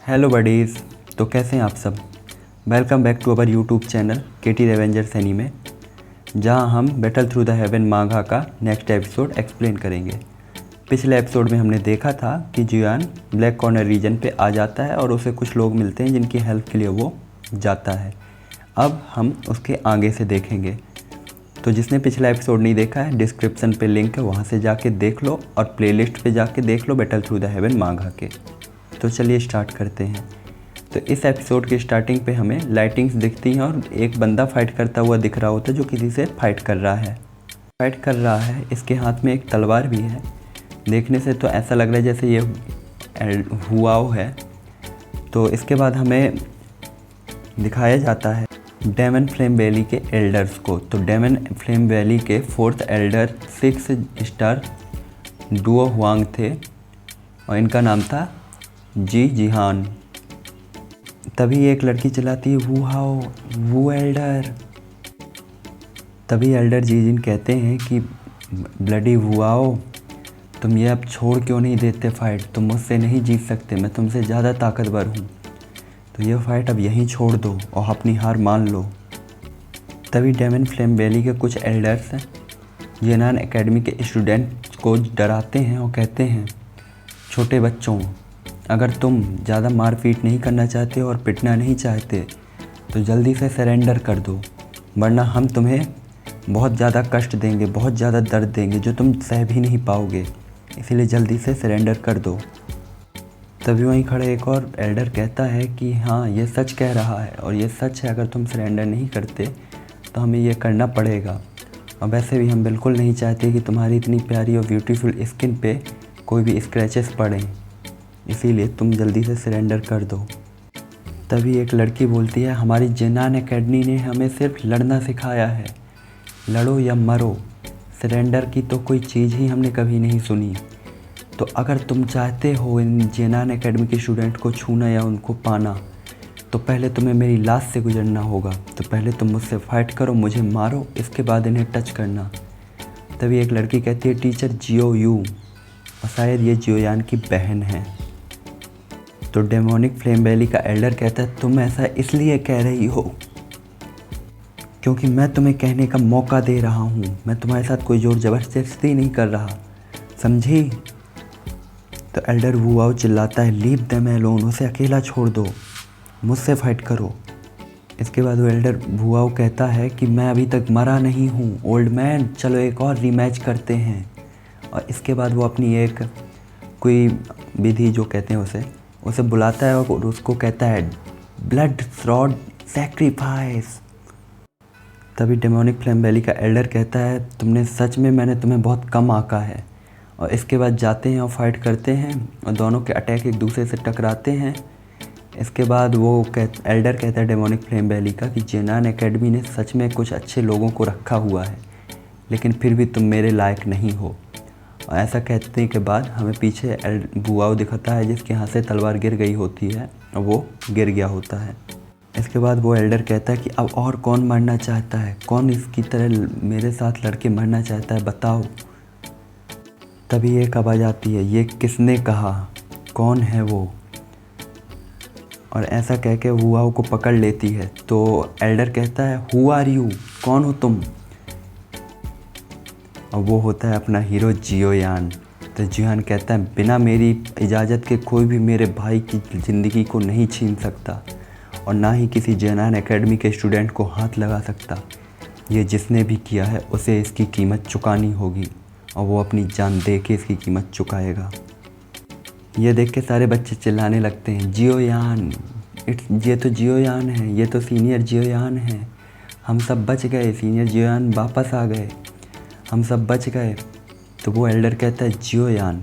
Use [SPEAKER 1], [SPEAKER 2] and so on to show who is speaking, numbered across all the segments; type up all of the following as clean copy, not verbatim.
[SPEAKER 1] Hello buddies. तो कैसे हैं आप सब। Welcome back to our YouTube channel KT revengers anime, जहां हम बैटल थ्रू द हेवन मांगा का नेक्स्ट एपिसोड एक्सप्लेन करेंगे। पिछले एपिसोड में हमने देखा था कि जियान ब्लैक कॉर्नर रीजन पे आ जाता है और उसे कुछ लोग मिलते हैं जिनकी हेल्प के लिए वो जाता है। अब हम उसके आगे से देखेंगे। तो जिसने पिछला एपिसोड नहीं देखा है, डिस्क्रिप्शन पे लिंक है, वहाँ से जाके देख लो और प्लेलिस्ट पे जाके देख लो बैटल थ्रू द हेवन मांगा के। तो चलिए स्टार्ट करते हैं। तो इस एपिसोड की स्टार्टिंग पे हमें लाइटिंग्स दिखती हैं और एक बंदा फाइट करता हुआ दिख रहा होता है जो किसी से फाइट कर रहा है। इसके हाथ में एक तलवार भी है। देखने से तो ऐसा लग रहा है जैसे ये हुआओ है। तो इसके बाद हमें दिखाया जाता है डेमन फ्लेम वैली के एल्डर्स को। तो डेमन फ्लेम वैली के 4th Elder 6 star Duo Huang थे और इनका नाम था जी जिहान। तभी एक लड़की चिल्लाती है वुहाओ वो एल्डर। तभी एल्डर जीजिन कहते हैं कि ब्लडी वुआओ, तुम ये अब छोड़ क्यों नहीं देते फाइट। तुम मुझसे नहीं जीत सकते, मैं तुमसे ज़्यादा ताकतवर हूँ। तो ये फाइट अब यहीं छोड़ दो और अपनी हार मान लो। तभी डेमन फ्लेम वैली के कुछ एल्डर्स येनान एकेडमी के स्टूडेंट्स को डराते हैं और कहते हैं छोटे बच्चों, अगर तुम ज़्यादा मारपीट नहीं करना चाहते और पिटना नहीं चाहते तो जल्दी से सरेंडर कर दो, वरना हम तुम्हें बहुत ज़्यादा कष्ट देंगे, बहुत ज़्यादा दर्द देंगे जो तुम सह भी नहीं पाओगे। इसीलिए जल्दी से सरेंडर कर दो। तभी वहीं खड़े एक और एल्डर कहता है कि हाँ, ये सच कह रहा है और ये सच है, अगर तुम सरेंडर नहीं करते तो हमें ये करना पड़ेगा। और वैसे भी हम बिल्कुल नहीं चाहते कि तुम्हारी इतनी प्यारी और ब्यूटीफुल स्किन पे कोई भी स्क्रैचेस पड़ें, इसीलिए तुम जल्दी से सरेंडर कर दो। तभी एक लड़की बोलती है हमारी जेनान एकेडमी ने हमें सिर्फ लड़ना सिखाया है, लड़ो या मरो, सरेंडर की तो कोई चीज़ ही हमने कभी नहीं सुनी। तो अगर तुम चाहते हो इन जेनान एकेडमी के स्टूडेंट को छूना या उनको पाना, तो पहले तुम्हें मेरी लाश से गुजरना होगा। तो पहले तुम मुझसे फाइट करो, मुझे मारो, इसके बाद इन्हें टच करना। तभी एक लड़की कहती है टीचर जियो यू, और शायद ये जियोयान की बहन है। तो डेमोनिक फ्लेम वैली का एल्डर कहता है तुम ऐसा इसलिए कह रही हो क्योंकि मैं तुम्हें कहने का मौका दे रहा हूँ, मैं तुम्हारे साथ कोई जोर ज़बरदस्ती नहीं कर रहा, समझी। तो एल्डर वुआओ चिल्लाता है लीव देम अलोन, उसे अकेला छोड़ दो, मुझसे फाइट करो। इसके बाद वो एल्डर वुआओ कहता है कि मैं अभी तक मरा नहीं हूँ ओल्ड मैन, चलो एक और रीमैच करते हैं। और इसके बाद वो अपनी एक कोई विधि जो कहते हैं उसे बुलाता है और उसको कहता है ब्लड थ्रॉड सैक्रिफाइस। तभी डेमोनिक फ्लेम वैली का एल्डर कहता है तुमने सच में, मैंने तुम्हें बहुत कम आंका है। और इसके बाद जाते हैं और फाइट करते हैं और दोनों के अटैक एक दूसरे से टकराते हैं। इसके बाद वो एल्डर कहता है डेमोनिक फ्लेम वैली का कि जेनान एकेडमी ने सच में कुछ अच्छे लोगों को रखा हुआ है, लेकिन फिर भी तुम मेरे लायक नहीं हो। और ऐसा कहने के बाद हमें पीछे वुआओ दिखाता है जिसके हाथ से तलवार गिर गई होती है और वो गिर गया होता है। इसके बाद वो एल्डर कहता है कि अब और कौन मरना चाहता है, कौन इसकी तरह मेरे साथ लड़के मरना चाहता है, बताओ। तभी एक आवाज़ आती है ये किसने कहा, कौन है वो। और ऐसा कह के वुआओ को पकड़ लेती है। तो एल्डर कहता है हु आर यू, कौन हो तुम। और वो होता है अपना हीरो जियोयान। तो जियोयान कहता है बिना मेरी इजाज़त के कोई भी मेरे भाई की ज़िंदगी को नहीं छीन सकता और ना ही किसी जेनान एकेडमी के स्टूडेंट को हाथ लगा सकता। ये जिसने भी किया है उसे इसकी कीमत चुकानी होगी और वो अपनी जान दे के इसकी कीमत चुकाएगा। ये देख के सारे बच्चे चिल्लाने लगते हैं जियोयान, ये तो जियोयान है, ये तो सीनियर जियोयान है, हम सब बच गए, सीनियर जियोयान वापस आ गए, हम सब बच गए। तो वो एल्डर कहता है जियोयान,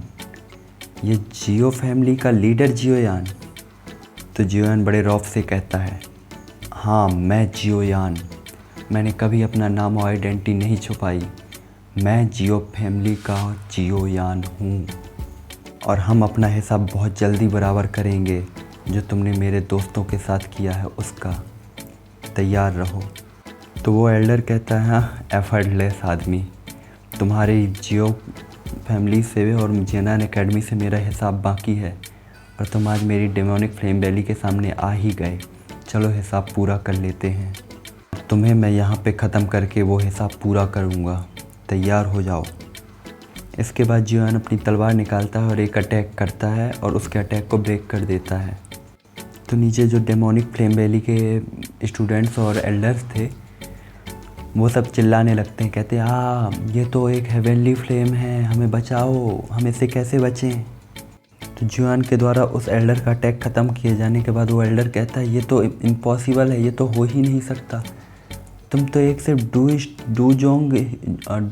[SPEAKER 1] ये जियो फैमिली का लीडर जियोयान। तो जियोयान बड़े रौब से कहता है हाँ मैं जियोयान, मैंने कभी अपना नाम और आइडेंटिटी नहीं छुपाई, मैं जियो फैमिली का जियोयान हूँ और हम अपना हिसाब बहुत जल्दी बराबर करेंगे। जो तुमने मेरे दोस्तों के साथ किया है उसका, तैयार रहो। तो वो एल्डर कहता है हाँ एफर्टलेस आदमी, तुम्हारी जियो फैमिली से और जेनान एकेडमी से मेरा हिसाब बाकी है और तुम आज मेरी डेमोनिक फ्लेम वैली के सामने आ ही गए। चलो हिसाब पूरा कर लेते हैं। तुम्हें मैं यहाँ पे ख़त्म करके वो हिसाब पूरा करूँगा। तैयार हो जाओ। इसके बाद जियोन अपनी तलवार निकालता है और एक अटैक करता है और उसके अटैक को ब्रेक कर देता है। तो नीचे जो डेमोनिक फ्लेम वैली के स्टूडेंट्स और एल्डर्स थे वो सब चिल्लाने लगते हैं, कहते हैं ये तो एक हेवनली फ्लेम है, हमें बचाओ, हम इससे कैसे बचें। तो जियोन के द्वारा उस एल्डर का अटैक ख़त्म किए जाने के बाद वो एल्डर कहता है ये तो इम्पॉसिबल है, ये तो हो ही नहीं सकता। तुम तो एक सिर्फ डू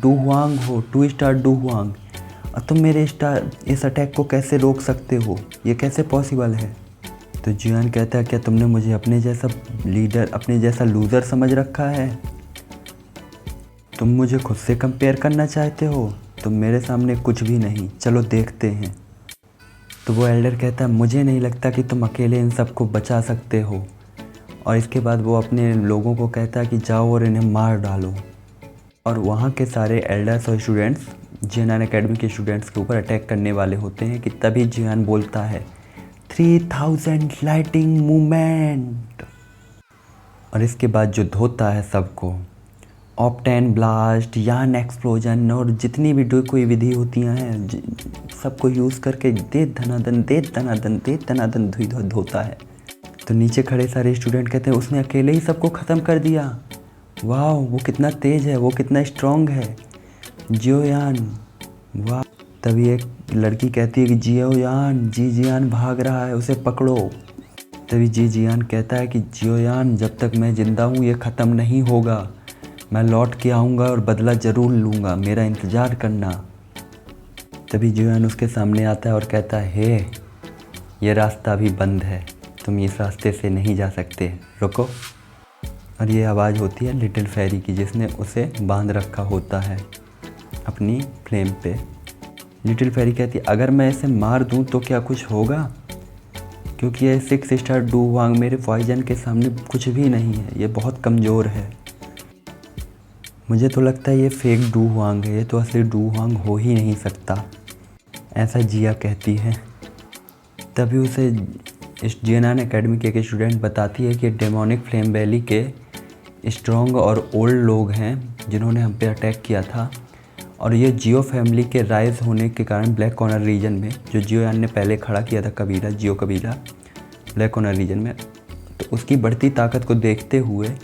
[SPEAKER 1] हुआंग हो, 2 स्टार डू हुआंग, और तुम मेरे इस अटैक को कैसे रोक सकते हो, ये कैसे पॉसिबल है। तो जियोन कहता है क्या तुमने मुझे अपने जैसा लीडर, अपने जैसा लूज़र समझ रखा है? तुम मुझे खुद से कंपेयर करना चाहते हो? तुम मेरे सामने कुछ भी नहीं, चलो देखते हैं। तो वो एल्डर कहता है मुझे नहीं लगता कि तुम अकेले इन सबको बचा सकते हो। और इसके बाद वो अपने लोगों को कहता है कि जाओ और इन्हें मार डालो। और वहाँ के सारे एल्डर्स और स्टूडेंट्स जियान एकेडमी के स्टूडेंट्स के ऊपर अटैक करने वाले होते हैं कि तभी जियान बोलता है 3000 लाइटिंग मूवमेंट। और इसके बाद जो होता है सबको ऑप्टेन ब्लास्ट, यान एक्सप्लोजन और जितनी भी कोई विधि होती हैं सबको यूज़ करके दे धनादन धोता है। तो नीचे खड़े सारे स्टूडेंट कहते हैं उसने अकेले ही सबको ख़त्म कर दिया, वाह वो कितना तेज़ है, वो कितना स्ट्रॉन्ग है जियोयान, वाह। तभी एक लड़की कहती है कि जियोयान भाग रहा है, उसे पकड़ो। तभी जियोयान कहता है कि जियोयान जब तक मैं ज़िंदा हूँ ये ख़त्म नहीं होगा, मैं लौट के आऊँगा और बदला ज़रूर लूँगा, मेरा इंतज़ार करना। तभी जियोयान उसके सामने आता है और कहता है हे, ये रास्ता अभी बंद है, तुम इस रास्ते से नहीं जा सकते, रुको। और ये आवाज़ होती है लिटिल फेरी की, जिसने उसे बांध रखा होता है अपनी फ्लेम पे। लिटिल फेरी कहती है अगर मैं इसे मार दूं तो क्या कुछ होगा, क्योंकि ये 6 स्टार डू हुआंग मेरे पॉइजन के सामने कुछ भी नहीं है, ये बहुत कमज़ोर है। मुझे तो लगता है ये फेक डू हुआंग है, ये तो असली डू हुआंग हो ही नहीं सकता, ऐसा जिया कहती है। तभी उसे इस जियान एकेडमी के एक स्टूडेंट बताती है कि डेमोनिक फ्लेम वैली के स्ट्रॉन्ग और ओल्ड लोग हैं जिन्होंने हम पे अटैक किया था, और ये जियो फैमिली के राइज होने के कारण ब्लैक कॉर्नर रीजन में जो जियोयान ने पहले खड़ा किया था कबीला, जियो कबीला ब्लैक कॉर्नर रीजन में, तो उसकी बढ़ती ताकत को देखते हुए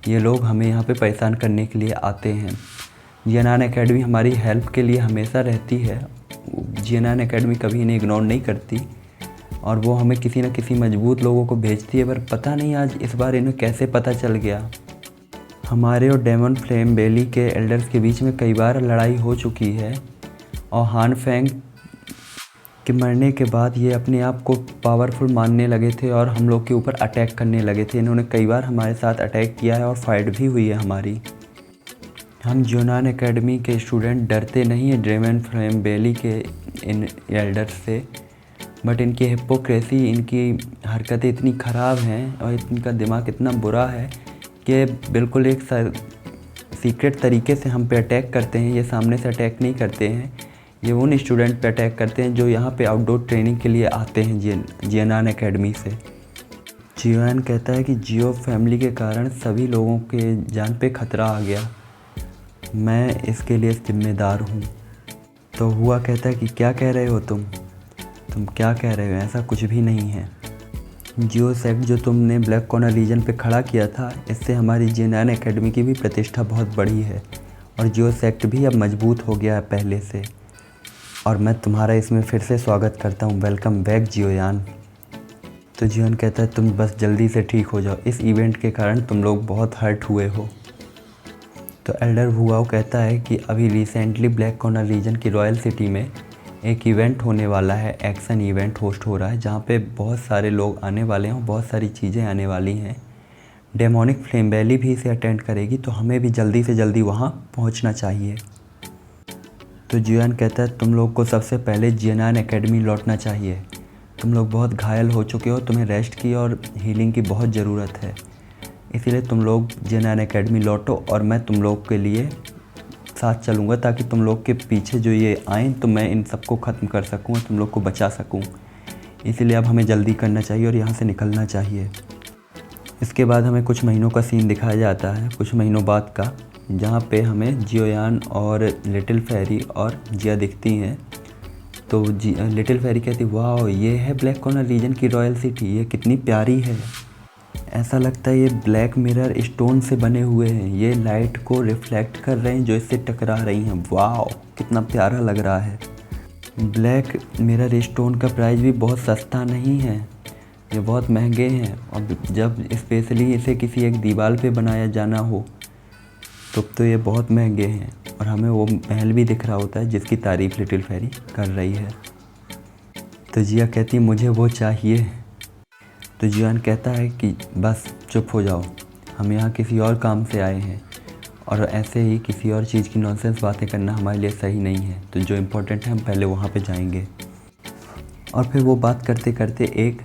[SPEAKER 1] ये लोग हमें यहाँ पे परेशान करने के लिए आते हैं। जियान एकेडमी हमारी हेल्प के लिए हमेशा रहती है, जियान एकेडमी कभी इन्हें इग्नोर नहीं करती और वो हमें किसी न किसी मजबूत लोगों को भेजती है, पर पता नहीं आज इस बार इन्हें कैसे पता चल गया। हमारे और डेमन फ्लेम वैली के एल्डर्स के बीच में कई बार लड़ाई हो चुकी है और हान फेंग के मरने के बाद ये अपने आप को पावरफुल मानने लगे थे और हम लोग के ऊपर अटैक करने लगे थे। इन्होंने कई बार हमारे साथ अटैक किया है और फाइट भी हुई है हमारी। हम जियोन एकेडमी के स्टूडेंट डरते नहीं हैं डेमन फ्लेम वैली के इन एल्डर्स से, बट इनकी हिपोक्रेसी, इनकी हरकतें इतनी ख़राब हैं और इनका दिमाग इतना बुरा है कि बिल्कुल एक सीक्रेट तरीके से हम पे अटैक करते हैं। ये सामने से अटैक नहीं करते हैं, ये उन स्टूडेंट पे अटैक करते हैं जो यहाँ पे आउटडोर ट्रेनिंग के लिए आते हैं जियान एकेडमी से। जियोयान कहता है कि जियो फैमिली के कारण सभी लोगों के जान पे खतरा आ गया, मैं इसके लिए जिम्मेदार हूँ। तो हुआ कहता है कि क्या कह रहे हो तुम क्या कह रहे हो, ऐसा कुछ भी नहीं है। जियो सेक्ट जो तुमने ब्लैक कॉर्नर रीजन पे खड़ा किया था, इससे हमारी जियान एकेडमी की भी प्रतिष्ठा बहुत बढ़ी है और जियो सेक्ट भी अब मजबूत हो गया है पहले से, और मैं तुम्हारा इसमें फिर से स्वागत करता हूँ, वेलकम बैक जियोयान। तो जियोन कहता है तुम बस जल्दी से ठीक हो जाओ, इस इवेंट के कारण तुम लोग बहुत हर्ट हुए हो। तो एल्डर हुआओ कहता है कि अभी रिसेंटली ब्लैक कॉर्नर रीजन की रॉयल सिटी में एक इवेंट होने वाला है, एक्शन इवेंट होस्ट हो रहा है, जहाँ पे बहुत सारे लोग आने वाले हैं, बहुत सारी चीज़ें आने वाली हैं। डेमोनिक फ्लेम वैली भी इसे अटेंड करेगी, तो हमें भी जल्दी से जल्दी वहाँ पहुँचना चाहिए। तो जियोयान कहता है तुम लोग को सबसे पहले जियान एकेडमी लौटना चाहिए, तुम लोग बहुत घायल हो चुके हो, तुम्हें रेस्ट की और हीलिंग की बहुत ज़रूरत है, इसीलिए तुम लोग जियान एकेडमी लौटो और मैं तुम लोग के लिए साथ चलूँगा ताकि तुम लोग के पीछे जो ये आएँ तो मैं इन सबको ख़त्म कर सकूँ और तुम लोग को बचा सकूँ। इसीलिए अब हमें जल्दी करना चाहिए और यहाँ से निकलना चाहिए। इसके बाद हमें कुछ महीनों का सीन दिखाया जाता है, कुछ महीनों बाद का, जहाँ पे हमें जियोयान और लिटिल फेरी और जिया दिखती हैं। तो लिटिल फेरी कहती वाह ये है ब्लैक कॉर्नर रीजन की रॉयल सिटी, ये कितनी प्यारी है। ऐसा लगता है ये ब्लैक मिरर स्टोन से बने हुए हैं, ये लाइट को रिफ्लेक्ट कर रहे हैं जो इससे टकरा रही हैं। वाह कितना प्यारा लग रहा है। ब्लैक मिरर स्टोन का प्राइस भी बहुत सस्ता नहीं है, ये बहुत महंगे हैं। और जब स्पेशली इसे किसी एक दीवार पे बनाया जाना हो तो ये बहुत महंगे हैं। और हमें वो महल भी दिख रहा होता है जिसकी तारीफ़ लिटिल फेरी कर रही है। तो जिया कहती है मुझे वो चाहिए। तो जियान कहता है कि बस चुप हो जाओ, हम यहाँ किसी और काम से आए हैं और ऐसे ही किसी और चीज़ की नॉनसेंस बातें करना हमारे लिए सही नहीं है। तो जो इम्पोर्टेंट है हम पहले वहाँ पे जाएंगे। और फिर वो बात करते करते एक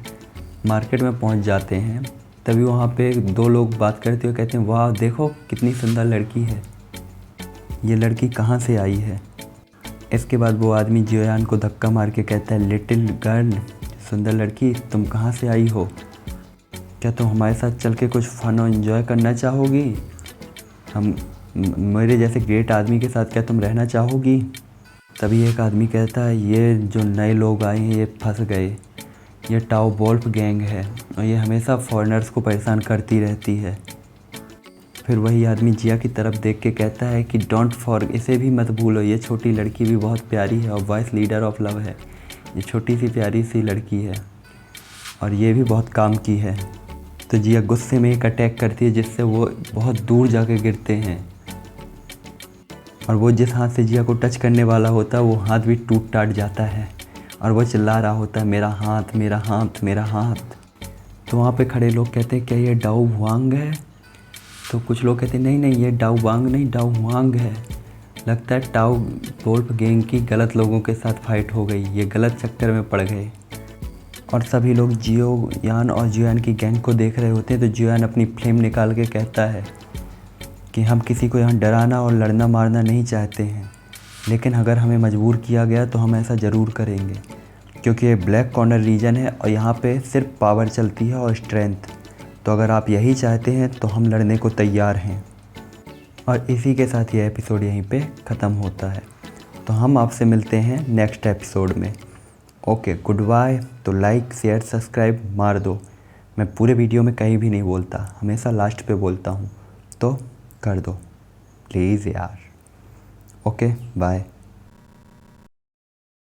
[SPEAKER 1] मार्केट में पहुँच जाते हैं। तभी वहाँ पे दो लोग बात करते हुए कहते हैं वाह देखो कितनी सुंदर लड़की है, ये लड़की कहाँ से आई है। इसके बाद वो आदमी जियोयान को धक्का मार के कहता है लिटिल गर्ल, सुंदर लड़की तुम कहाँ से आई हो, क्या तुम हमारे साथ चल के कुछ फ़न और इन्जॉय करना चाहोगी, हम मेरे जैसे ग्रेट आदमी के साथ क्या तुम रहना चाहोगी। तभी एक आदमी कहता है ये जो नए लोग आए हैं ये फंस गए, ये टाओ वोल्फ गैंग है और ये हमेशा फॉरेनर्स को परेशान करती रहती है। फिर वही आदमी जिया की तरफ देख के कहता है कि डोंट फॉर, इसे भी मत भूलो, ये छोटी लड़की भी बहुत प्यारी है और वाइस लीडर ऑफ लव है, ये छोटी सी प्यारी सी लड़की है और ये भी बहुत काम की है। तो जिया गुस्से में एक अटैक करती है जिससे वो बहुत दूर जाके गिरते हैं और वो जिस हाथ से जिया को टच करने वाला होता है वो हाथ भी टूट टाट जाता है और वो चिल्ला रहा होता है मेरा हाथ मेरा हाथ मेरा हाथ। तो वहाँ पे खड़े लोग कहते हैं क्या ये डाउ हुआंग है। तो कुछ लोग कहते हैं नहीं नहीं ये डाउ वांग नहीं डाउ हुआंग है, लगता है टाओ वोल्फ गैंग की गलत लोगों के साथ फाइट हो गई, ये गलत चक्कर में पड़ गए। और सभी लोग जियोयान और जियोयान की गैंग को देख रहे होते हैं। तो जियोयान अपनी फ्लेम निकाल के कहता है कि हम किसी को यहाँ डराना और लड़ना मारना नहीं चाहते हैं, लेकिन अगर हमें मजबूर किया गया तो हम ऐसा ज़रूर करेंगे, क्योंकि ये ब्लैक कॉर्नर रीजन है और यहाँ पे सिर्फ पावर चलती है और स्ट्रेंथ। तो अगर आप यही चाहते हैं तो हम लड़ने को तैयार हैं। और इसी के साथ ये एपिसोड यहीं पे ख़त्म होता है। तो हम आपसे मिलते हैं नेक्स्ट एपिसोड में। Okay good bye. तो लाइक शेयर सब्सक्राइब मार दो। मैं पूरे वीडियो में कहीं भी नहीं बोलता, हमेशा लास्ट पे बोलता हूँ, तो कर दो प्लीज़ यार। Okay bye.